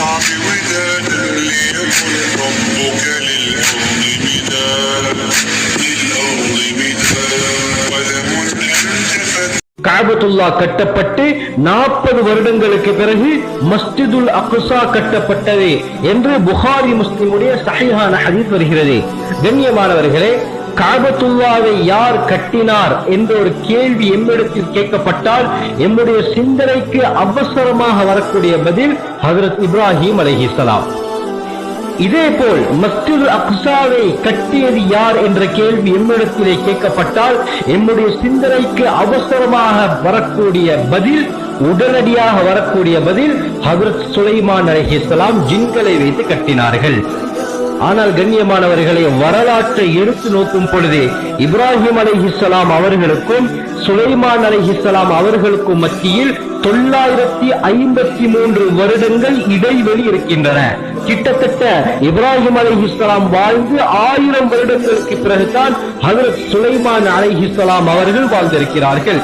بودادا ليكن ربك للأرض مداد ولم أنت காபத்துல்லா கட்டப்பட்டு 40 வருடங்களுக்கு பிறகு மஸ்ஜிதுல் அக்ஸா கட்டப்பட்டது என்று புகாரி முஸ்லிமுடைய சஹீஹான ஹதீஸ் வருகிறது. கண்ணியமானவர்களே, காபத்துல்லாவை யார் கட்டினார் என்ற ஒரு கேள்வி எம்மிடத்தில் கேட்கப்பட்டால் எம்முடைய சிந்தனைக்கு அவசரமாக வரக்கூடிய பதில் ஹஜ்ரத் இப்ராஹிம் அலைஹிஸ்ஸலாம். இதேபோல் மஸ்ஜிதுல் அக்ஸாவை கட்டியது யார் என்ற கேள்வி எம்மிடத்திலே கேட்கப்பட்டால் எம்முடைய சிந்தனைக்கு அவசரமாக வரக்கூடிய பதில், உடனடியாக வரக்கூடிய பதில், ஹஜ்ரத் சுலைமான் அலைஹிஸ்ஸலாம் ஜின்களை வைத்து கட்டினார்கள். ஆனால் கண்ணியமானவர்களை, வரலாற்றை எடுத்து நோக்கும் பொழுது இப்ராஹிம் அலைஹிஸ்ஸலாம் அவர்களுக்கும் சுலைமான் அலைஹிஸ்ஸலாம் அவர்களுக்கும் மத்தியில் 953 வருடங்கள் இடைவெளி இருக்கின்றன. கிட்டத்தட்ட இப்ராஹிம் அலைஹிஸ்ஸலாம் வாழ்ந்து 1000 வருடங்களுக்கு பிறகுதான் ஹஜ்ரத் சுலைமான் அலைஹிஸ்ஸலாம் அவர்கள் வாழ்ந்திருக்கிறார்கள்.